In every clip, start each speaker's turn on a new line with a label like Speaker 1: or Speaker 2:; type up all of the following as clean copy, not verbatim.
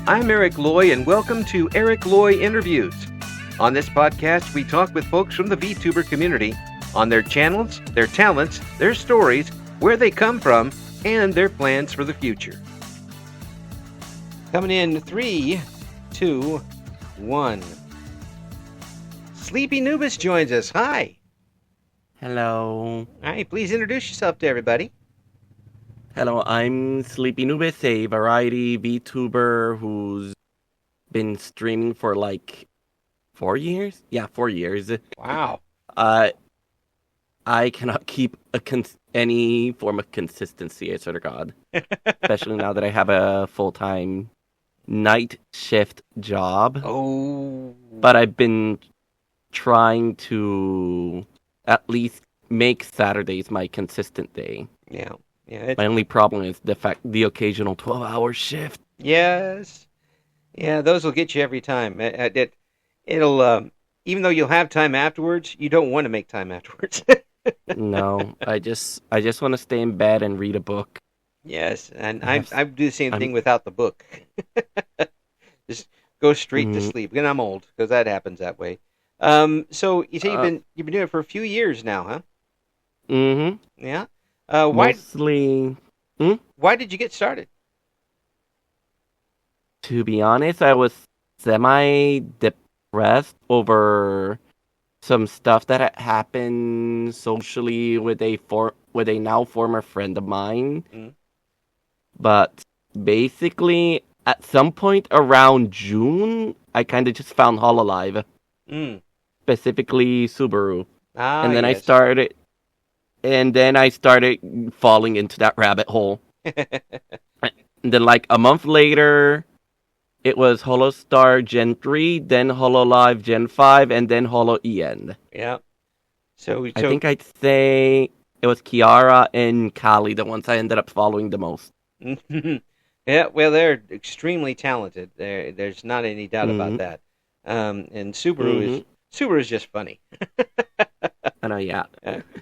Speaker 1: I'm Eric Loy, and welcome to Loy Interviews. On this podcast, we talk with folks from the VTuber community on their channels, their talents, their stories, where they come from, and their plans for the future. Coming in 3, 2, 1. SleepyNubis joins us. Hi.
Speaker 2: Hello.
Speaker 1: Hi, please introduce yourself to everybody.
Speaker 2: Hello, I'm SleepyNubis, a variety VTuber who's been streaming for like 4 years? Yeah, 4 years.
Speaker 1: Wow.
Speaker 2: I cannot keep any form of consistency, I swear to God. Especially now that I have a full-time night shift job.
Speaker 1: Oh.
Speaker 2: But I've been trying to at least make Saturdays my consistent day.
Speaker 1: Yeah.
Speaker 2: My only problem is the occasional 12-hour shift.
Speaker 1: Yes. Yeah, those will get you every time. It'll even though you'll have time afterwards, you don't want to make time afterwards.
Speaker 2: No, I just want to stay in bed and read a book.
Speaker 1: Yes, and I do the same thing without the book. Just go straight to sleep. And I'm old because that happens that way. So you say you've been doing it for a few years now, huh?
Speaker 2: Mm-hmm.
Speaker 1: Yeah.
Speaker 2: Mostly.
Speaker 1: Why did you get started?
Speaker 2: To be honest, I was semi-depressed over some stuff that had happened socially with a now former friend of mine. Mm. But basically, at some point around June, I kind of just found Hololive. Specifically Subaru. And then
Speaker 1: yes.
Speaker 2: I started falling into that rabbit hole. And then like a month later, it was Holostar Gen 3, then Hololive Gen 5, and then Holo EN.
Speaker 1: Yeah. So
Speaker 2: I think I'd say it was Kiara and Kali, the ones I ended up following the most.
Speaker 1: Yeah, well, they're extremely talented. There's not any doubt about that. And Subaru is just funny.
Speaker 2: I know, yeah.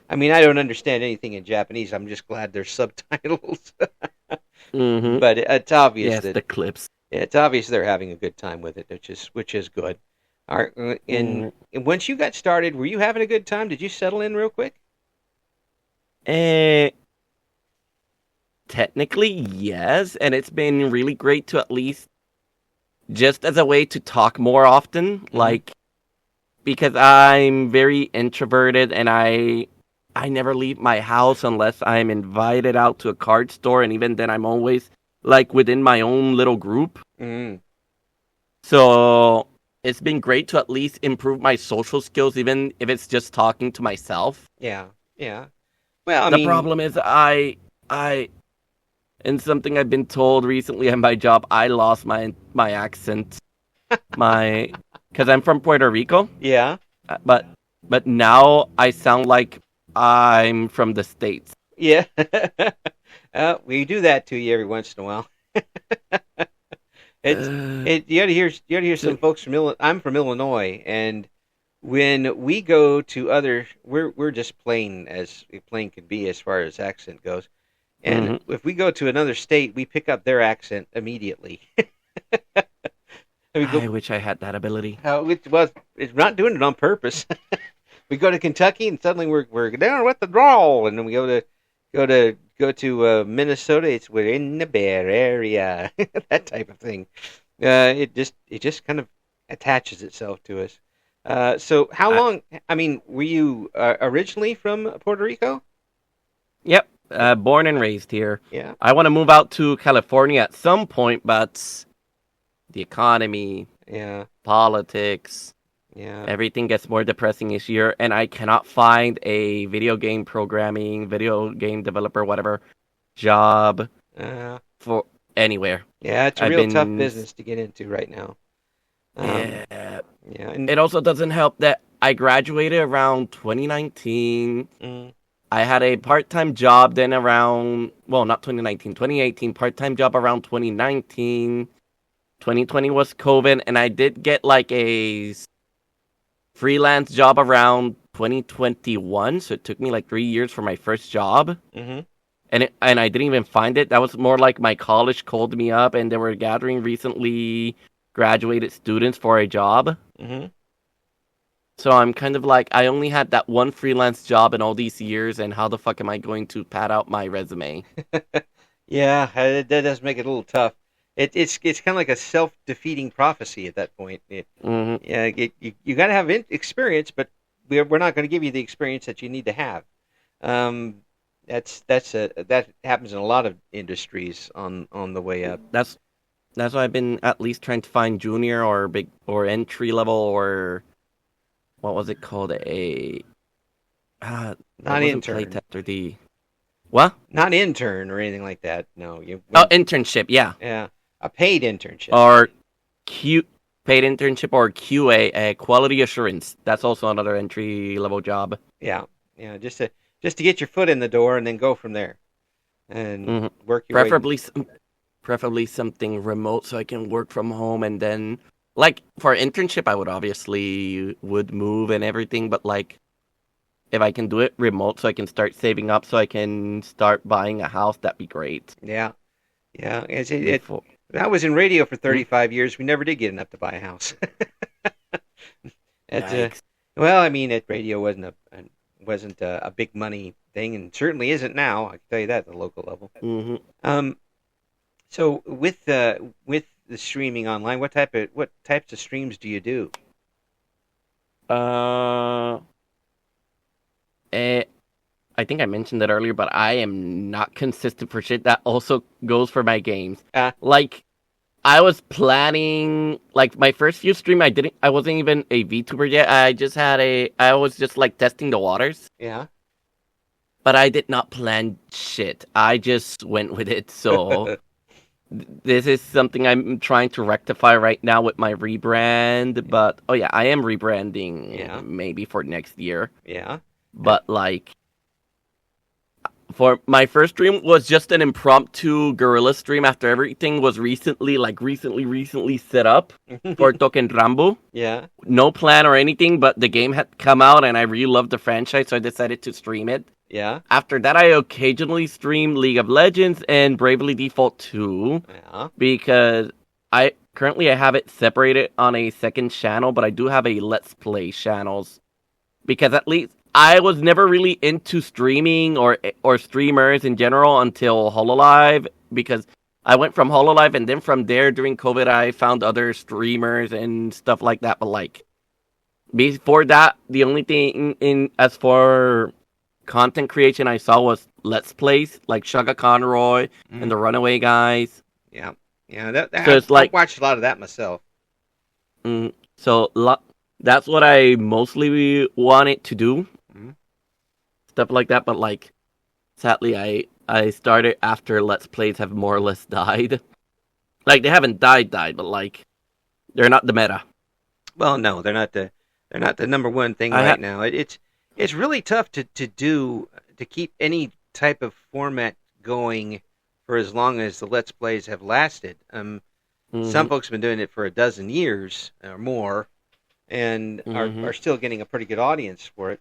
Speaker 1: I mean, I don't understand anything in Japanese. I'm just glad there's subtitles. But it's obvious that
Speaker 2: the clips.
Speaker 1: Yeah, it's obvious they're having a good time with it, which is good. All right, and once you got started, were you having a good time? Did you settle in real quick?
Speaker 2: Technically, yes, and it's been really great to at least just as a way to talk more often, like because I'm very introverted and I never leave my house unless I'm invited out to a card store, and even then I'm always like within my own little group. So it's been great to at least improve my social skills, even if it's just talking to myself.
Speaker 1: Yeah. Well,
Speaker 2: the problem is I and something I've been told recently at my job, I lost my accent. Because I'm from Puerto Rico.
Speaker 1: Yeah.
Speaker 2: But now I sound like I'm from the States.
Speaker 1: Yeah. We do that to you every once in a while. You got to hear some folks from I'm from Illinois, and when we go to we're just plain as plain could be as far as accent goes. And if we go to another state, we pick up their accent immediately.
Speaker 2: I wish I had that ability.
Speaker 1: It's not doing it on purpose. We go to Kentucky, and suddenly we're down with the drawl, and then we go to Minnesota. We're in the bear area, that type of thing. It just kind of attaches itself to us. So how long? I mean, were you originally from Puerto Rico?
Speaker 2: Yep. Born and raised here.
Speaker 1: Yeah.
Speaker 2: I want to move out to California at some point, but the economy, politics, everything gets more depressing this year, and I cannot find a video game developer, whatever, job for anywhere.
Speaker 1: Yeah, it's a real tough business to get into right now.
Speaker 2: Yeah. And it also doesn't help that I graduated around 2019. I had a part-time job then around, not 2019, 2018, part-time job around 2019. 2020 was COVID, and I did get like a freelance job around 2021, so it took me like 3 years for my first job. And and I didn't even find it. That was more like my college called me up, and they were gathering recently graduated students for a job.
Speaker 1: Mm-hmm.
Speaker 2: So I'm kind of like, I only had that one freelance job in all these years, and how the fuck am I going to pad out my resume?
Speaker 1: Yeah, that does make it a little tough. It's kind of like a self-defeating prophecy at that point.
Speaker 2: Mm-hmm.
Speaker 1: Yeah, you got to have experience, but we're not going to give you the experience that you need to have. Um, that happens in a lot of industries on the way up.
Speaker 2: That's why I've been at least trying to find junior or big or entry level or what was it called? It
Speaker 1: Not
Speaker 2: wasn't
Speaker 1: intern,
Speaker 2: playtest or the what?
Speaker 1: not intern or anything like that. No,
Speaker 2: Internship, yeah,
Speaker 1: yeah, a paid internship.
Speaker 2: or Q paid internship or QA, quality assurance. That's also another entry level job.
Speaker 1: Yeah, yeah, just to get your foot in the door and then go from there and work your way.
Speaker 2: Preferably something remote so I can work from home, and then like for internship I would obviously would move and everything, but like if I can do it remote so I can start saving up so I can start buying a house, that'd be great.
Speaker 1: Yeah, yeah. I was in radio for 35 years. We never did get enough to buy a house.
Speaker 2: Yikes.
Speaker 1: Well, I mean, radio wasn't a big money thing, and certainly isn't now. I can tell you that at the local level.
Speaker 2: Mm-hmm.
Speaker 1: So with the streaming online, what types of streams do you do?
Speaker 2: I think I mentioned that earlier, but I am not consistent for shit. That also goes for my games. Like, I was planning, like, my first few stream, I wasn't even a VTuber yet. I was just, like, testing the waters.
Speaker 1: Yeah.
Speaker 2: But I did not plan shit. I just went with it, so... This is something I'm trying to rectify right now with my rebrand, but, oh yeah, I am rebranding maybe for next year.
Speaker 1: Yeah.
Speaker 2: But, like... For my first stream was just an impromptu guerrilla stream after everything was recently set up for Token Rambo.
Speaker 1: Yeah.
Speaker 2: No plan or anything, but the game had come out and I really loved the franchise, so I decided to stream it.
Speaker 1: Yeah.
Speaker 2: After that, I occasionally stream League of Legends and Bravely Default 2.
Speaker 1: Yeah.
Speaker 2: Because I have it separated on a second channel, but I do have a Let's Play channels. Because at least I was never really into streaming or streamers in general until Hololive, because I went from Hololive and then from there during COVID I found other streamers and stuff like that. But like before that, the only thing in as for content creation I saw was Let's Plays like Shaka Conroy and the Runaway Guys.
Speaker 1: Yeah, yeah.
Speaker 2: So it's like
Speaker 1: I watched a lot of that myself.
Speaker 2: That's what I mostly wanted to do. Stuff like that, but like sadly I started after Let's Plays have more or less died. Like they haven't died, but like they're not the meta.
Speaker 1: Well, no, they're not the number one thing right now. It's really tough to keep any type of format going for as long as the Let's Plays have lasted. Some folks have been doing it for a dozen years or more, and are still getting a pretty good audience for it.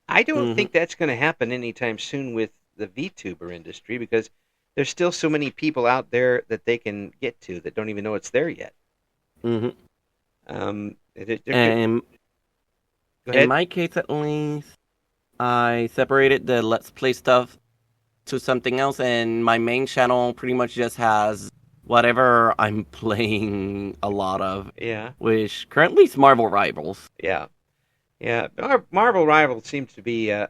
Speaker 1: I don't think that's going to happen anytime soon with the VTuber industry, because there's still so many people out there that they can get to that don't even know it's there yet.
Speaker 2: In my case, at least, I separated the Let's Play stuff to something else, and my main channel pretty much just has whatever I'm playing a lot of.
Speaker 1: Yeah. Which
Speaker 2: currently is Marvel Rivals.
Speaker 1: Yeah. Yeah. Marvel Rivals seems to be I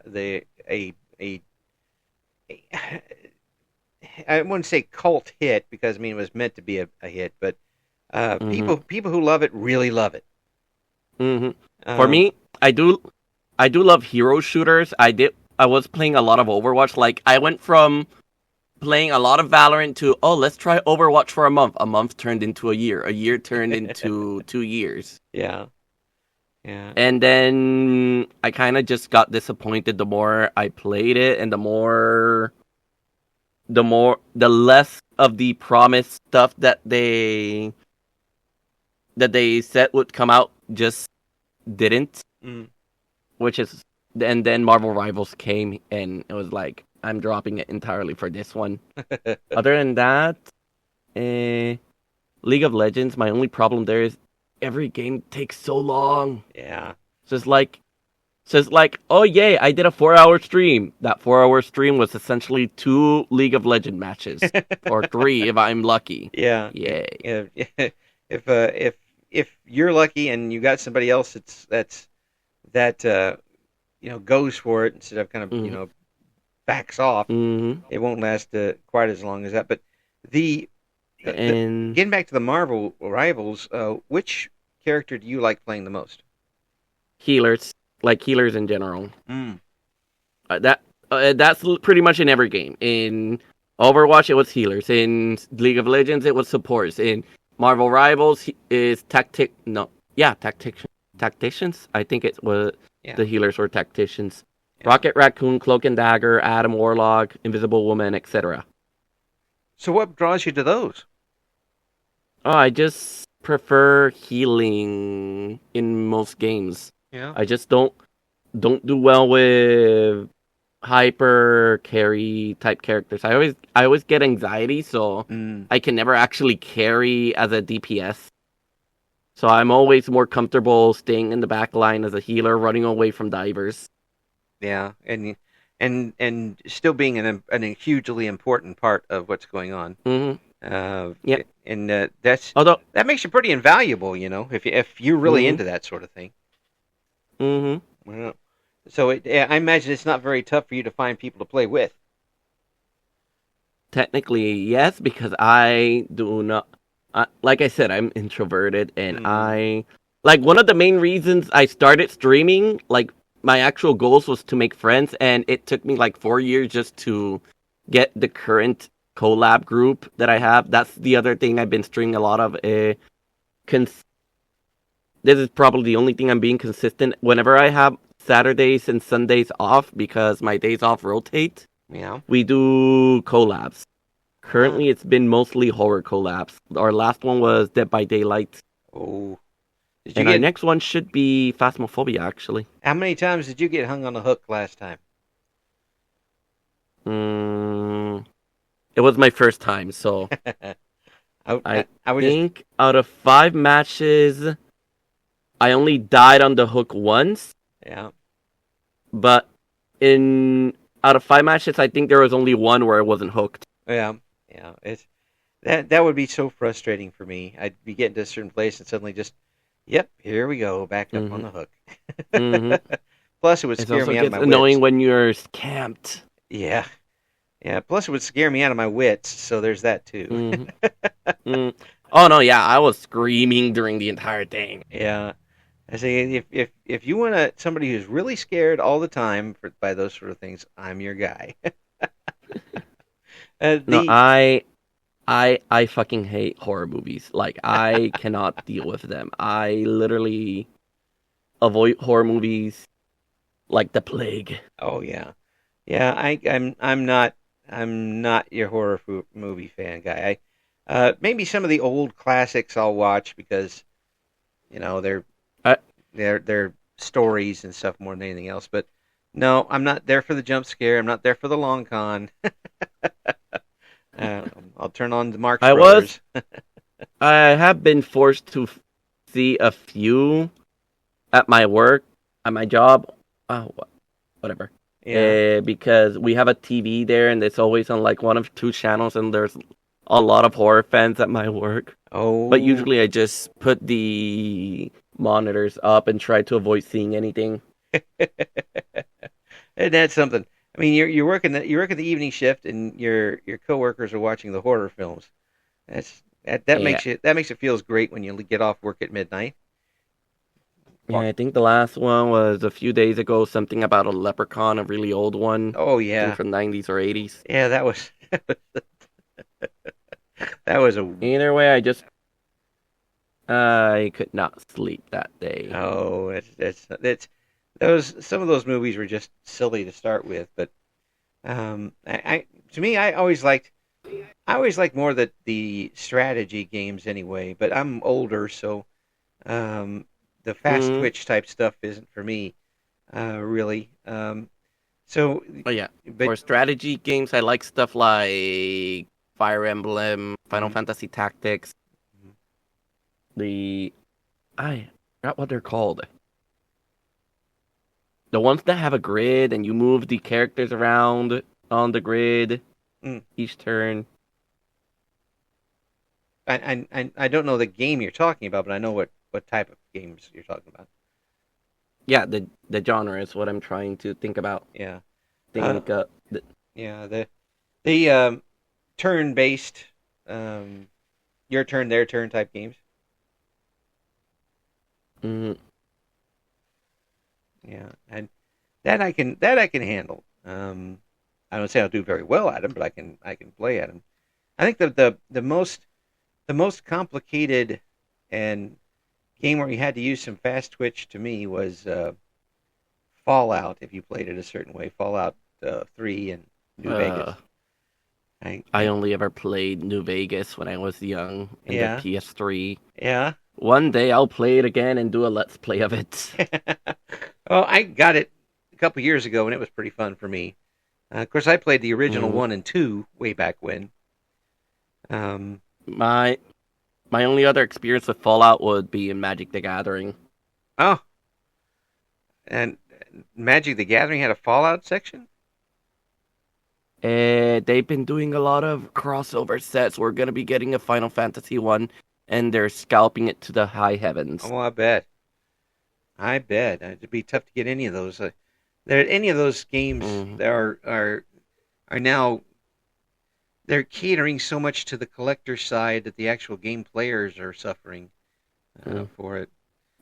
Speaker 1: wouldn't say cult hit, because I mean it was meant to be a hit, but people who love it really love it.
Speaker 2: For me, I do love hero shooters. I was playing a lot of Overwatch. Like I went from playing a lot of Valorant to let's try Overwatch for a month. A month turned into a year turned into 2 years. Yeah. Yeah. And then I kind of just got disappointed the more I played it, and the less of the promised stuff that they said would come out just didn't. And then Marvel Rivals came, and it was like, I'm dropping it entirely for this one. Other than that, League of Legends, my only problem there is every game takes so long.
Speaker 1: Yeah.
Speaker 2: So it's like, oh yay, I did a 4-hour stream. That 4-hour stream was essentially 2 League of Legends matches, or 3 if I'm lucky.
Speaker 1: Yeah.
Speaker 2: Yay.
Speaker 1: If you're lucky and you got somebody else that goes for it instead of kind of backs off, it won't last quite as long as that. But getting back to the Marvel Rivals, which character do you like playing the most?
Speaker 2: Healers. Like healers in general. That's pretty much in every game. In Overwatch, it was healers. In League of Legends, it was supports. In Marvel Rivals, is tacticians. I think it was the healers were tacticians. Yeah. Rocket Raccoon, Cloak and Dagger, Adam Warlock, Invisible Woman, etc.
Speaker 1: So what draws you to those?
Speaker 2: Oh, I just prefer healing in most games.
Speaker 1: Yeah.
Speaker 2: I just don't do well with hyper carry type characters. I always get anxiety, so I can never actually carry as a DPS. So I'm always more comfortable staying in the back line as a healer, running away from divers.
Speaker 1: Yeah, and still being a hugely important part of what's going on.
Speaker 2: Yep.
Speaker 1: And that makes you pretty invaluable, if you're really into that sort of thing. Well, so I imagine it's not very tough for you to find people to play with.
Speaker 2: Technically, yes, because I do not. Like I said, I'm introverted, and one of the main reasons I started streaming, like my actual goals was to make friends, and it took me like 4 years just to get the current collab group that I have. That's the other thing I've been streaming a lot of. This is probably the only thing I'm being consistent. Whenever I have Saturdays and Sundays off, because my days off rotate, we do collabs. Currently, it's been mostly horror collabs. Our last one was Dead by Daylight.
Speaker 1: Oh.
Speaker 2: Our next one should be Phasmophobia, actually.
Speaker 1: How many times did you get hung on a hook last time?
Speaker 2: It was my first time, so... I think out of 5 matches... I only died on the hook once.
Speaker 1: Yeah.
Speaker 2: But out of 5 matches, I think there was only one where I wasn't hooked.
Speaker 1: Yeah. That would be so frustrating for me. I'd be getting to a certain place and suddenly just, here we go, back up on the hook. Plus, it would scare me out of my wits.
Speaker 2: It's annoying when you're camped.
Speaker 1: Yeah. Yeah. Plus, it would scare me out of my wits. So there's that too.
Speaker 2: Oh no, yeah, I was screaming during the entire thing.
Speaker 1: Yeah. I say if you want somebody who's really scared all the time by those sort of things, I'm your guy.
Speaker 2: No, I fucking hate horror movies. Like I cannot deal with them. I literally avoid horror movies like the plague.
Speaker 1: Oh yeah, yeah. I'm not your horror movie fan guy. Maybe some of the old classics I'll watch because they're stories and stuff more than anything else. But no, I'm not there for the jump scare. I'm not there for the long con. I'll turn on the Marx Brothers.
Speaker 2: I have been forced to see a few at my work, at my job. Whatever. Yeah. Because we have a TV there, and it's always on like one of 2 channels, and there's a lot of horror fans at my work.
Speaker 1: Oh.
Speaker 2: But usually I just put the monitors up and try to avoid seeing anything.
Speaker 1: And that's something. I mean, you're working the evening shift, and your coworkers are watching the horror films. That makes it feels great when you get off work at midnight.
Speaker 2: Yeah, I think the last one was a few days ago. Something about a leprechaun, a really old one.
Speaker 1: Oh yeah,
Speaker 2: from 90s or 80s.
Speaker 1: Yeah, that was. That was a.
Speaker 2: Either way, I could not sleep that day.
Speaker 1: Oh, it's some of those movies were just silly to start with, but I always liked more the strategy games anyway. But I'm older, so the fast twitch type stuff isn't for me, really. So,
Speaker 2: Oh yeah,
Speaker 1: but
Speaker 2: for strategy games, I like stuff like Fire Emblem, Final
Speaker 1: mm,
Speaker 2: Fantasy Tactics. The I forgot what they're called. The ones that have a grid and you move the characters around on the grid
Speaker 1: mm,
Speaker 2: each turn.
Speaker 1: I don't know the game you're talking about, but I know what type of games you're talking about.
Speaker 2: Yeah, the genre is what I'm trying to think about.
Speaker 1: Yeah. Uh,
Speaker 2: Think
Speaker 1: yeah. The turn-based, um, your turn, their turn type games.
Speaker 2: mm,
Speaker 1: Yeah, and that I can handle. I don't say I'll do very well at them, but I can play at them. I think the most complicated and game where you had to use some fast twitch to me was Fallout. If you played it a certain way, Fallout 3 and New
Speaker 2: uh
Speaker 1: Vegas. I,
Speaker 2: I
Speaker 1: I
Speaker 2: only ever played New Vegas when I was young in the
Speaker 1: yeah
Speaker 2: PS3.
Speaker 1: yeah.
Speaker 2: One day I'll play it again and do a let's play of it.
Speaker 1: Well, I got it a couple years ago, and it was pretty fun for me. Of course, I played the original
Speaker 2: Mm,
Speaker 1: 1 and 2 way back when. Um,
Speaker 2: my my only other experience with Fallout would be in Magic the Gathering.
Speaker 1: oh, and Magic the Gathering had a Fallout section?
Speaker 2: They've been doing a lot of crossover sets. We're gonna be getting a Final Fantasy one, and they're scalping it to the high heavens.
Speaker 1: Oh, I bet. I bet. It'd be tough to get any of those. Any of those games
Speaker 2: Mm,
Speaker 1: that are now they're catering so much to the collector side that the actual game players are suffering
Speaker 2: mm,
Speaker 1: for it.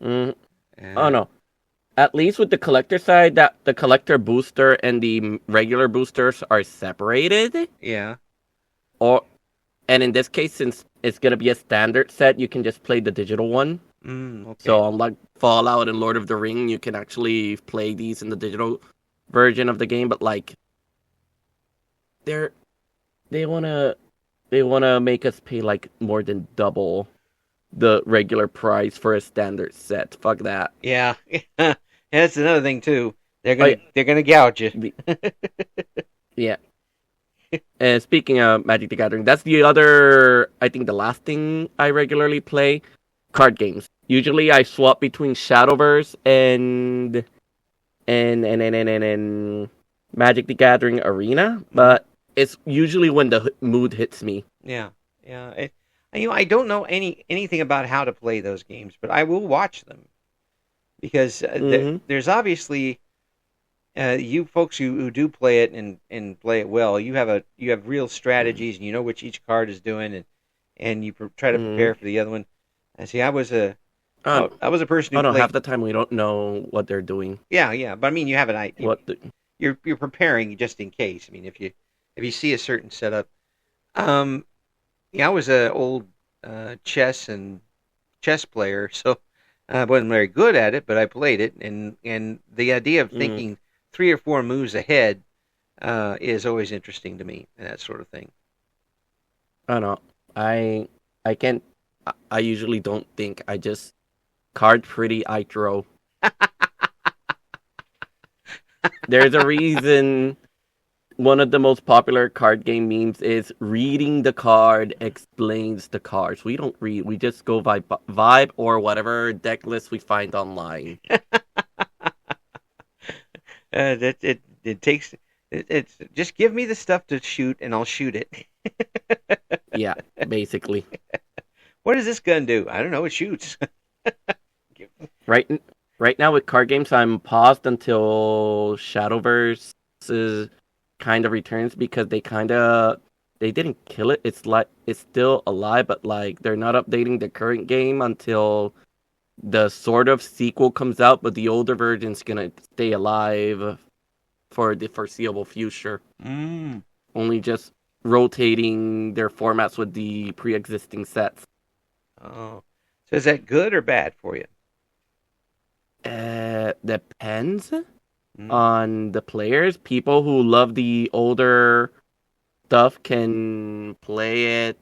Speaker 2: mm. Oh
Speaker 1: Uh,
Speaker 2: no! At least with the collector side, that the collector booster and the regular boosters are separated.
Speaker 1: yeah.
Speaker 2: Or and in this case, since it's gonna be a standard set, you can just play the digital one.
Speaker 1: Okay.
Speaker 2: So unlike Fallout and Lord of the Ring, you can actually play these in the digital version of the game. But like, they're they wanna they wanna make us pay like more than double the regular price for a standard set. Fuck that.
Speaker 1: Yeah. That's another thing too. They're
Speaker 2: Oh
Speaker 1: gonna they're gonna gouge you.
Speaker 2: yeah, yeah. And speaking of Magic the Gathering, that's the other. I think the last thing I regularly play, card games. Usually, I swap between Shadowverse and Magic the Gathering Arena,
Speaker 1: Mhm.
Speaker 2: but it's usually when the mood hits me.
Speaker 1: Yeah. Yeah. I don't know anything about how to play those games, but I will watch them because
Speaker 2: Hmm.
Speaker 1: there's obviously you folks who do play it and play it well. You have real strategies, and you know what each card is doing, and you try to
Speaker 2: Hmm.
Speaker 1: prepare for the other one. And see, I was a
Speaker 2: Oh,
Speaker 1: I was a person
Speaker 2: oh
Speaker 1: who
Speaker 2: no,
Speaker 1: played.
Speaker 2: half the time we don't know what they're doing.
Speaker 1: Yeah, yeah, but I mean, you have an idea.
Speaker 2: What the,
Speaker 1: You're preparing just in case. I mean, if you see a certain setup. Um, yeah, I was a old chess player, so I wasn't very good at it, but I played it, and the idea of
Speaker 2: mm,
Speaker 1: thinking 3 or 4 moves ahead is always interesting to me, and that sort of thing.
Speaker 2: I don't know. I can't. I usually don't think. I just card pretty. I throw. There's a reason one of the most popular card game memes is reading the card explains the cards. We don't read. We just go vibe or whatever deck list we find online.
Speaker 1: It takes it's just give me the stuff to shoot, and I'll shoot it.
Speaker 2: Yeah, basically.
Speaker 1: What does this gun do? I don't know. It shoots.
Speaker 2: Right right now with card games I'm paused until Shadowverse is kind of returns because they didn't kill it. It's like it's still alive, but like they're not updating the current game until the sort of sequel comes out, but the older version's gonna stay alive for the foreseeable future.
Speaker 1: Mm.
Speaker 2: Only just rotating their formats with the pre-existing sets.
Speaker 1: Oh, so is that good or bad for you?
Speaker 2: Depends
Speaker 1: Mm.
Speaker 2: on the players. People who love the older stuff can play it,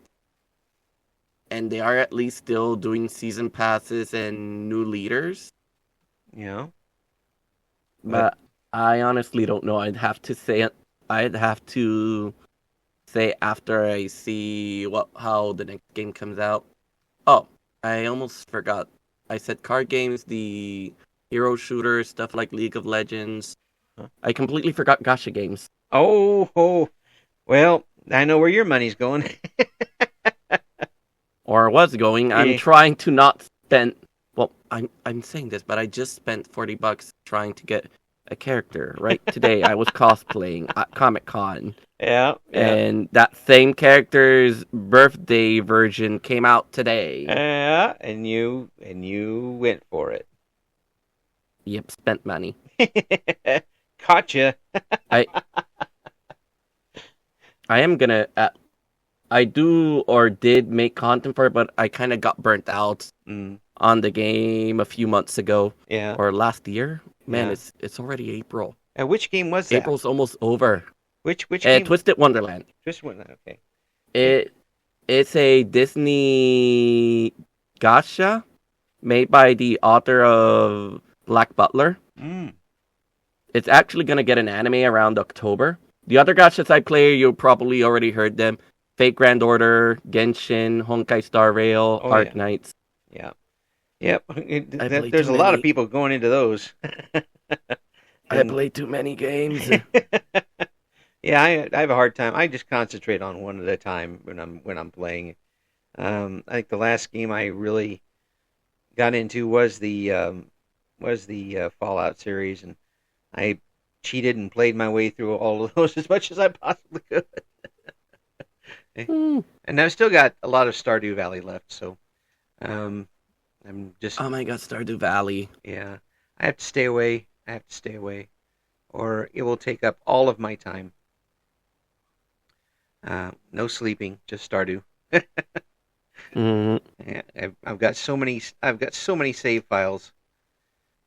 Speaker 2: and they are at least still doing season passes and new leaders.
Speaker 1: You know, but
Speaker 2: But I honestly don't know. I'd have to say after I see how the next game comes out. Oh, I almost forgot. I said card games, the hero shooters, stuff like League of Legends.
Speaker 1: Huh?
Speaker 2: I completely forgot gacha games.
Speaker 1: Oh, well, I know where your money's going.
Speaker 2: Or was going. I'm
Speaker 1: Yeah.
Speaker 2: trying to not spend. Well, I'm saying this, but I just spent $40 trying to get a character. Right today, I was cosplaying at Comic Con.
Speaker 1: Yeah.
Speaker 2: And that same character's birthday version came out today.
Speaker 1: Yeah, and you went for it.
Speaker 2: Yep, spent money.
Speaker 1: Gotcha.
Speaker 2: I am gonna. I do or did make content for it, but I kind of got burnt out on the game a few months ago.
Speaker 1: Yeah.
Speaker 2: Or last year. Man,
Speaker 1: Yeah.
Speaker 2: it's already April.
Speaker 1: And which game was that?
Speaker 2: April's almost over.
Speaker 1: Which game?
Speaker 2: Twisted Wonderland.
Speaker 1: Twisted Wonderland. Okay.
Speaker 2: It's a Disney gacha made by the author of Black Butler. It's actually going to get an anime around October. The other gachas I play, you probably already heard them. Fate Grand Order, Genshin, Honkai Star Rail, Arc Knights.
Speaker 1: Yeah. Yep. There's a lot of people going into those.
Speaker 2: I play too many games.
Speaker 1: Yeah, I have a hard time. I just concentrate on one at a time when I'm playing. I think the last game I really got into was the Fallout series, and I cheated and played my way through all of those as much as I possibly could. And I've still got a lot of Stardew Valley left, so I'm just.
Speaker 2: Oh my God, Stardew Valley!
Speaker 1: Yeah, I have to stay away. Or it will take up all of my time. No sleeping, just Stardew. Yeah, I've got so many save files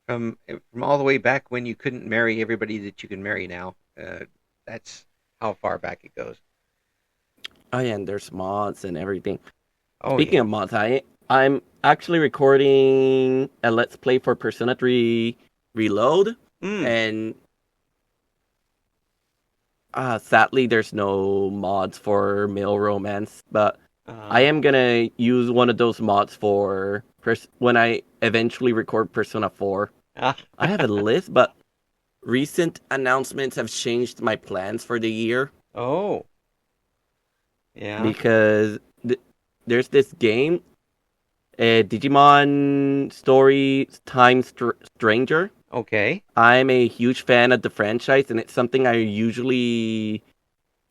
Speaker 1: from all the way back when you couldn't marry everybody that you can marry now. That's how far back it goes.
Speaker 2: Oh yeah, and there's mods and everything.
Speaker 1: Oh,
Speaker 2: Speaking of mods, I'm actually recording a Let's Play for Persona 3 Reload, and sadly there's no mods for male romance, but I am gonna use one of those mods for when I eventually record Persona 4. I have a list, but recent announcements have changed my plans for the year.
Speaker 1: Oh. Yeah.
Speaker 2: Because there's this game, Digimon Story Time Stranger.
Speaker 1: Okay.
Speaker 2: I'm a huge fan of the franchise, and it's something I usually,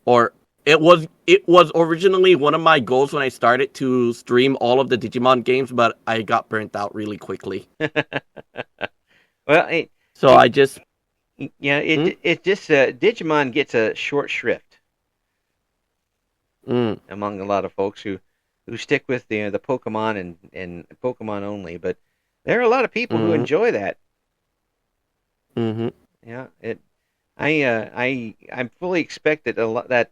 Speaker 2: or it was originally one of my goals when I started to stream all of the Digimon games, but I got burnt out really quickly.
Speaker 1: Well,
Speaker 2: I just
Speaker 1: it just Digimon gets a short shrift among a lot of folks who stick with the Pokemon and Pokemon only, but there are a lot of people who enjoy that. Yeah, I fully expect that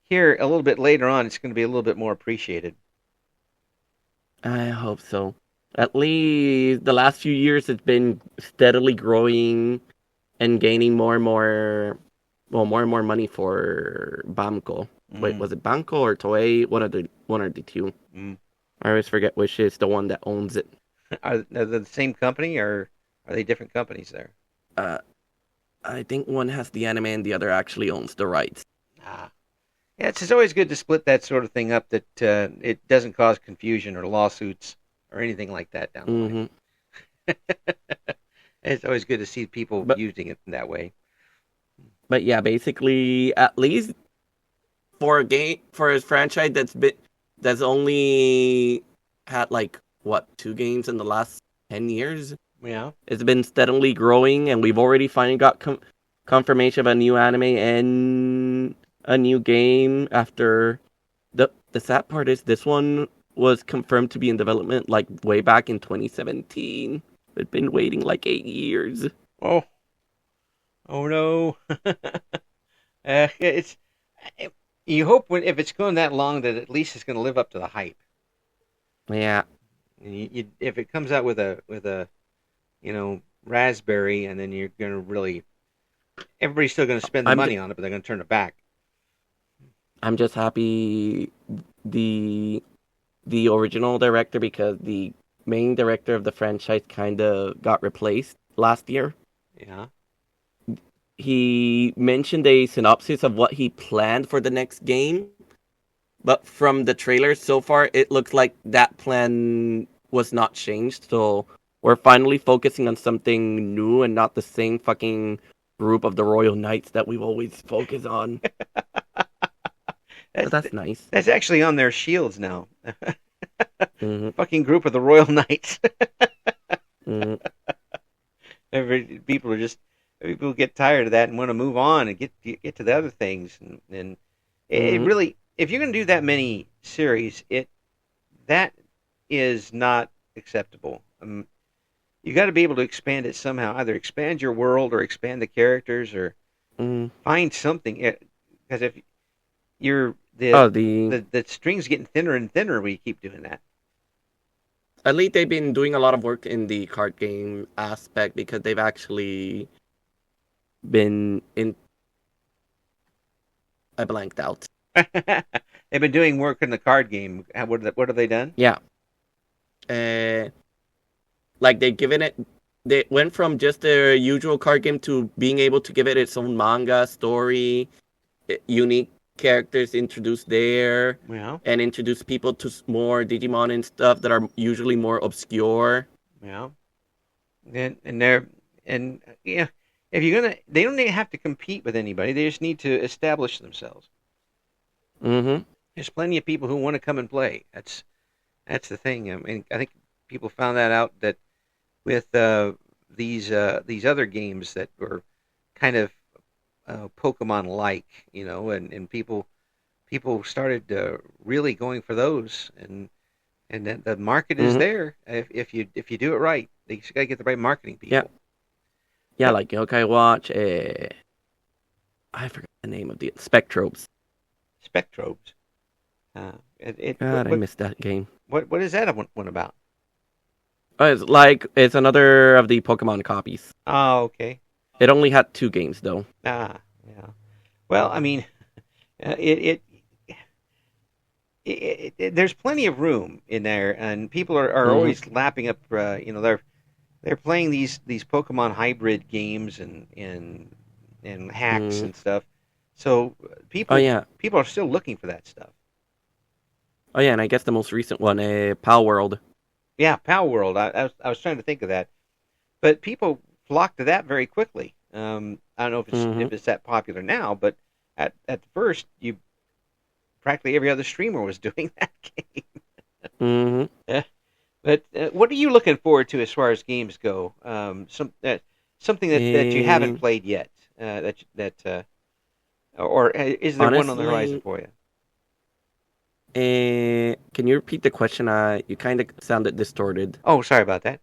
Speaker 1: here a little bit later on it's going to be a little bit more appreciated.
Speaker 2: I hope so. At least the last few years it's been steadily growing and gaining more and more money for Bamco. Wait, was it Banco or Toei? One of the two. I always forget which is the one that owns it.
Speaker 1: Are they the same company, or are they different companies there?
Speaker 2: I think one has the anime and the other actually owns the rights.
Speaker 1: Yeah, it's always good to split that sort of thing up, that it doesn't cause confusion or lawsuits or anything like that down the line. It's always good to see people using it in that way.
Speaker 2: But yeah, basically, at least for a franchise that's only had like 2 games in the last 10 years.
Speaker 1: Yeah,
Speaker 2: it's been steadily growing, and we've already finally got confirmation of a new anime and a new game. After the sad part is this one was confirmed to be in development like way back in 2017. We've been waiting like 8 years.
Speaker 1: Oh no. You hope if it's going that long that at least it's going to live up to the hype.
Speaker 2: Yeah.
Speaker 1: If it comes out with a raspberry, and then you're going to really everybody's still going to spend the money on it, but they're going to turn it back.
Speaker 2: I'm just happy the original director, because the main director of the franchise kind of got replaced last year.
Speaker 1: Yeah.
Speaker 2: He mentioned a synopsis of what he planned for the next game, but from the trailer so far, it looks like that plan was not changed. So we're finally focusing on something new and not the same fucking group of the Royal Knights that we've always focused on. That's nice.
Speaker 1: That's actually on their shields now. Fucking group of the Royal Knights. People get tired of that and want to move on and get to the other things. And it really, if you're going to do that many series, that is not acceptable. You got to be able to expand it somehow. Either expand your world or expand the characters or find something. Because if you're the string's getting thinner and thinner when you keep doing that.
Speaker 2: At least they've been doing a lot of work in the card game aspect, because they've actually been in. I blanked out.
Speaker 1: They've been doing work in the card game. What have they done?
Speaker 2: Yeah. Like they've given it. They went from just a usual card game to being able to give it its own manga story, unique characters introduced there, and introduce people to more Digimon and stuff that are usually more obscure.
Speaker 1: Yeah, if you're gonna, they don't have to compete with anybody. They just need to establish themselves. There's plenty of people who want to come and play. That's the thing. I mean, I think people found that out that with these other games that were kind of Pokemon-like, and people started really going for those, and then the market is there if you do it right. You just gotta get the right marketing people.
Speaker 2: Yeah, like Yokai Watch. I forgot the name of the Spectrobes.
Speaker 1: Spectrobes.
Speaker 2: I missed that game.
Speaker 1: What is that one about?
Speaker 2: It's another of the Pokemon copies.
Speaker 1: Oh, okay.
Speaker 2: It only had 2 games, though.
Speaker 1: Yeah. Well, I mean, there's plenty of room in there, and people are always lapping up. They're playing these Pokemon hybrid games and hacks and stuff. So people are still looking for that stuff.
Speaker 2: Oh yeah, and I guess the most recent one, Pal World.
Speaker 1: Yeah, Pal World. I was trying to think of that, but people flocked to that very quickly. I don't know if it's that popular now, but at first, practically every other streamer was doing that game. But what are you looking forward to as far as games go? Something that you haven't played yet. Or is there one on the horizon for you?
Speaker 2: Can you repeat the question? You kind of sounded distorted.
Speaker 1: Oh, sorry about that.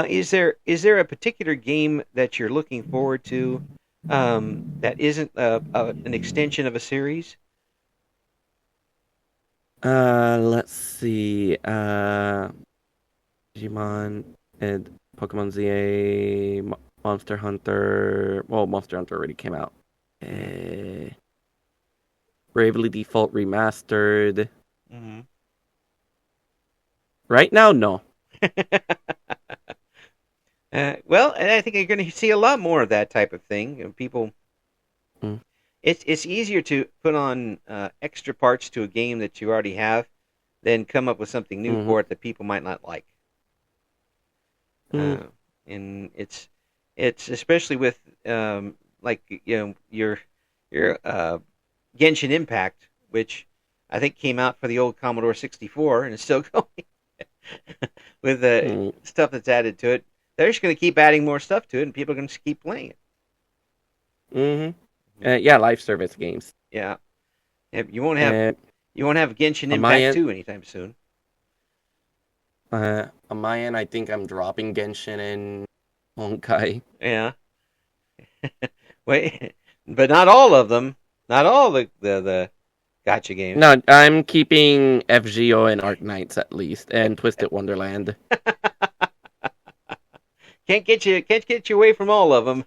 Speaker 1: Is there a particular game that you're looking forward to that isn't an extension of a series?
Speaker 2: Let's see. Digimon and Pokemon ZA, Monster Hunter. Well, Monster Hunter already came out. Bravely Default Remastered. Right now, no.
Speaker 1: Well, I think you're going to see a lot more of that type of thing. People, it's easier to put on extra parts to a game that you already have than come up with something new for it that people might not like. And it's especially with your Genshin Impact, which I think came out for the old Commodore 64 and is still going with the stuff that's added to it. They're just going to keep adding more stuff to it, and people are going to keep playing it.
Speaker 2: Live service games.
Speaker 1: Yeah, you won't have Genshin Impact 2 anytime soon.
Speaker 2: On my end, I think I'm dropping Genshin and Honkai.
Speaker 1: Yeah. Wait, but not all of them. Not all the gacha games.
Speaker 2: No, I'm keeping FGO and Arc Knights at least, and Twisted Wonderland.
Speaker 1: Can't get you away from all of them.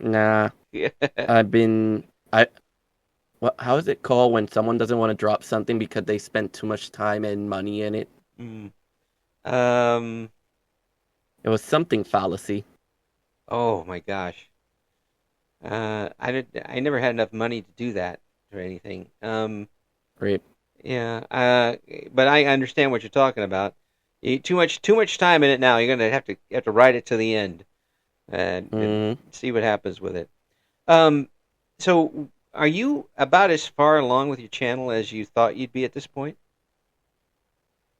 Speaker 2: Nah. I've been... How is it called when someone doesn't want to drop something because they spent too much time and money in it? It was something fallacy.
Speaker 1: Oh my gosh. I never had enough money to do that or anything.
Speaker 2: Right.
Speaker 1: Yeah. But I understand what you're talking about. Too much time in it now. You're gonna have to ride it to the end and see what happens with it. So are you about as far along with your channel as you thought you'd be at this point?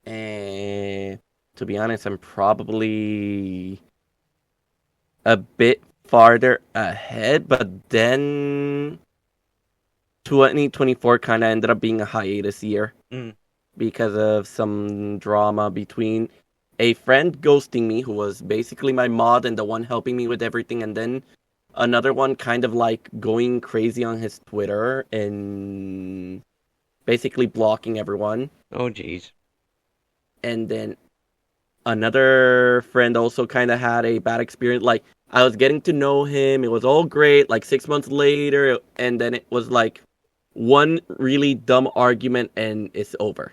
Speaker 2: And to be honest, I'm probably a bit farther ahead, but then 2024 kind of ended up being a hiatus year because of some drama between a friend ghosting me, who was basically my mod and the one helping me with everything, and then another one kind of like going crazy on his Twitter and basically blocking everyone.
Speaker 1: Oh, geez.
Speaker 2: And then another friend also kind of had a bad experience. Like, I was getting to know him. It was all great. Like 6 months later, and then it was like one really dumb argument and it's over.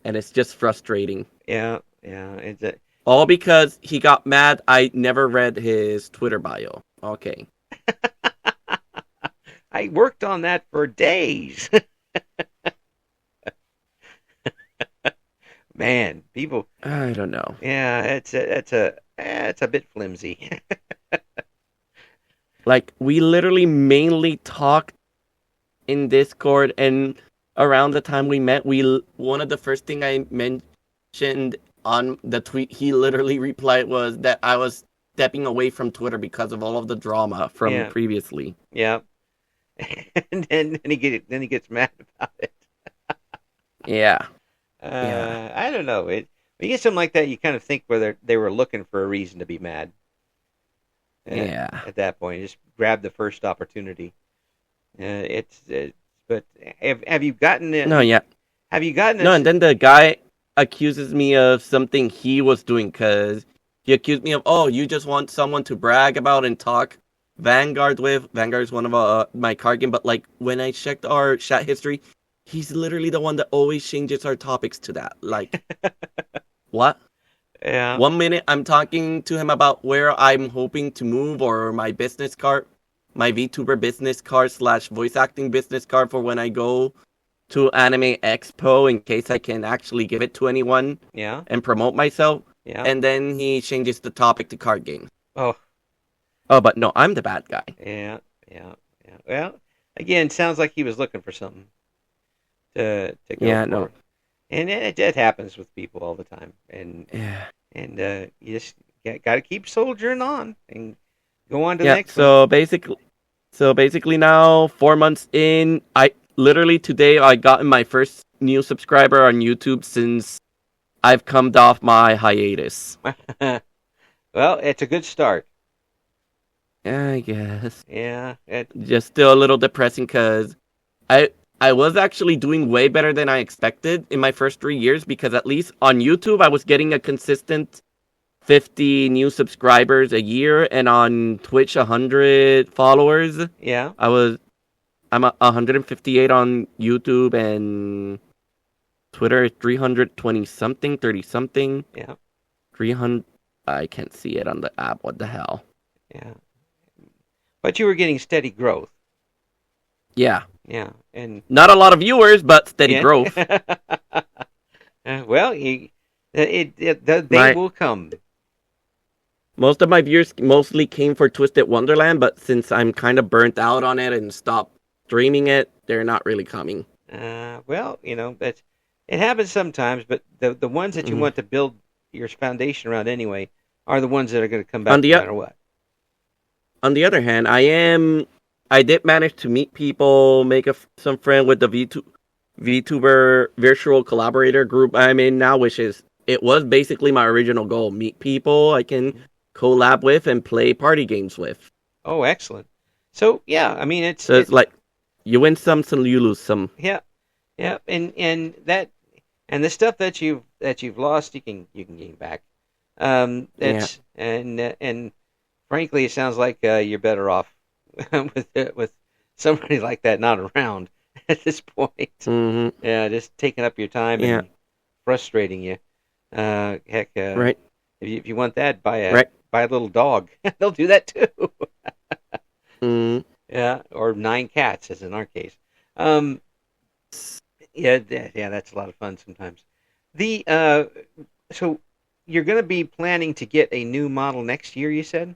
Speaker 2: And it's just frustrating.
Speaker 1: Yeah.
Speaker 2: All because he got mad I never read his Twitter bio. Okay.
Speaker 1: I worked on that for days. Man, people.
Speaker 2: I don't know.
Speaker 1: Yeah, it's a bit flimsy.
Speaker 2: Like, we literally mainly talked in Discord, and around the time we met, one of the first thing I mentioned on the tweet he literally replied was that I was stepping away from Twitter because of all of the drama from previously.
Speaker 1: Yeah. And then he gets mad about it.
Speaker 2: Yeah.
Speaker 1: I don't know. When you get something like that, you kind of think whether they were looking for a reason to be mad. At that point, just grab the first opportunity. But have you gotten it?
Speaker 2: No, yeah.
Speaker 1: Have you gotten it?
Speaker 2: No, and then the guy accuses me of something he was doing, because he accused me of, oh, you just want someone to brag about and talk Vanguard with. Vanguard is one of my card game, but like when I checked our chat history, he's literally the one that always changes our topics to that. Like, what?
Speaker 1: Yeah.
Speaker 2: 1 minute I'm talking to him about where I'm hoping to move, or my business card, my VTuber business card / voice acting business card for when I go to Anime Expo in case I can actually give it to anyone.
Speaker 1: Yeah.
Speaker 2: And promote myself.
Speaker 1: Yeah.
Speaker 2: And then he changes the topic to card games.
Speaker 1: Oh,
Speaker 2: but no, I'm the bad guy.
Speaker 1: Yeah. Well, again, sounds like he was looking for something to go for.
Speaker 2: No.
Speaker 1: And it happens with people all the time. And you just got to keep soldiering on and go on to the next one.
Speaker 2: So basically now, 4 months in, literally today I gotten my first new subscriber on YouTube since I've come off my hiatus.
Speaker 1: Well, it's a good start.
Speaker 2: I guess.
Speaker 1: Yeah.
Speaker 2: Just still a little depressing because I was actually doing way better than I expected in my first 3 years, because at least on YouTube I was getting a consistent 50 new subscribers a year, and on Twitch 100 followers.
Speaker 1: Yeah.
Speaker 2: I'm 158 on YouTube, and Twitter 320 something, 30 something.
Speaker 1: Yeah.
Speaker 2: 300. I can't see it on the app. What the hell?
Speaker 1: Yeah. But you were getting steady growth.
Speaker 2: Yeah.
Speaker 1: Yeah. And
Speaker 2: not a lot of viewers, but steady growth.
Speaker 1: Well, they will come.
Speaker 2: Most of my viewers mostly came for Twisted Wonderland, but since I'm kind of burnt out on it and stopped streaming it, they're not really coming.
Speaker 1: Well, it happens sometimes, but the ones that you want to build your foundation around anyway are the ones that are going to come back no matter what.
Speaker 2: On the other hand, I did manage to meet people, make some friends with the VTuber virtual collaborator group I'm in now, it was basically my original goal. Meet people I can collab with and play party games with.
Speaker 1: Oh, excellent. So, yeah, I mean, it's
Speaker 2: like you win some you lose some.
Speaker 1: Yeah. And the stuff that you've lost, you can gain back. And frankly, it sounds like you're better off with somebody like that not around at this point.
Speaker 2: Mm-hmm.
Speaker 1: Yeah, just taking up your time and frustrating you. Heck,
Speaker 2: Right.
Speaker 1: If you want that, buy a
Speaker 2: Right.
Speaker 1: little dog. They'll do that too.
Speaker 2: Mm-hmm.
Speaker 1: Yeah, or 9 cats, as in our case. Yeah, that's a lot of fun sometimes. The so you're going to be planning to get a new model next year, you said?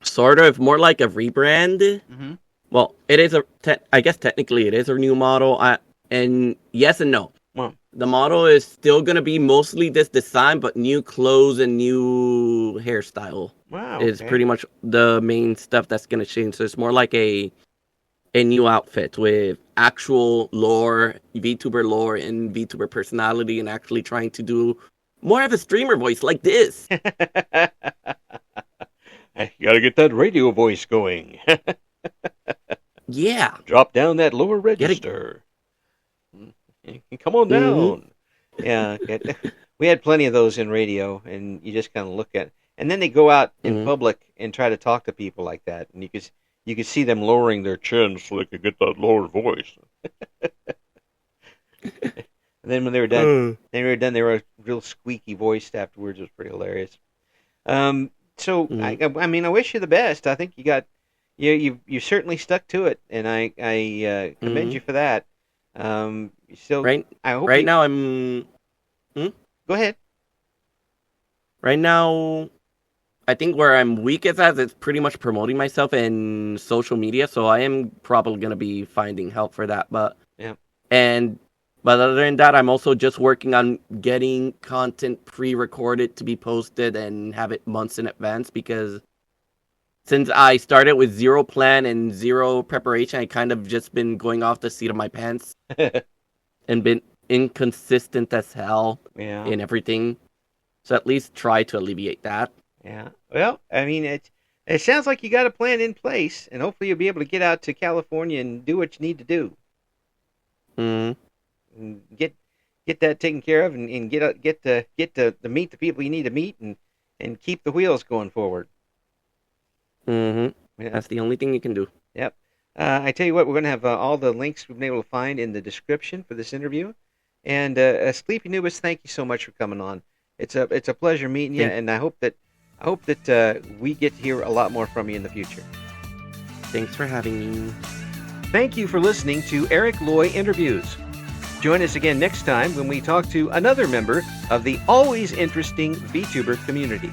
Speaker 2: Sort of, more like a rebrand.
Speaker 1: Mm-hmm.
Speaker 2: Well, it is I guess technically it is a new model. And yes and no.
Speaker 1: Well,
Speaker 2: the model is still going to be mostly this design, but new clothes and new hairstyle.
Speaker 1: Wow.
Speaker 2: Is pretty much the main stuff that's going to change. So it's more like a new outfit with actual lore, VTuber lore, and VTuber personality, and actually trying to do more of a streamer voice like this.
Speaker 1: You gotta get that radio voice going.
Speaker 2: Yeah.
Speaker 1: Drop down that lower register. Come on down. Mm-hmm. Yeah. We had plenty of those in radio, and you just kind of look at it. And then they go out in public and try to talk to people like that, and you could see them lowering their chins so they could get that lower voice. And then when they were done, they were real squeaky voiced afterwards. It was pretty hilarious. So I mean, I wish you the best. I think you certainly stuck to it, and I commend you for that. So
Speaker 2: right now I'm.
Speaker 1: Go ahead.
Speaker 2: Right now, I think where I'm weak is it's pretty much promoting myself in social media, so I am probably going to be finding help for that. But other than that, I'm also just working on getting content pre-recorded to be posted and have it months in advance, because since I started with zero plan and zero preparation, I kind of just been going off the seat of my pants and been inconsistent as hell in everything. So at least try to alleviate that.
Speaker 1: Yeah. Well, I mean, it sounds like you got a plan in place, and hopefully you'll be able to get out to California and do what you need to do. And get that taken care of, and get to meet the people you need to meet, and keep the wheels going forward.
Speaker 2: Yeah. That's the only thing you can do.
Speaker 1: Yep. I tell you what, we're going to have all the links we've been able to find in the description for this interview. And SleepyNubis, thank you so much for coming on. It's a pleasure meeting you, and I hope that we get to hear a lot more from you in the future.
Speaker 2: Thanks for having me.
Speaker 1: Thank you for listening to Eric Loy Interviews. Join us again next time when we talk to another member of the always interesting VTuber community.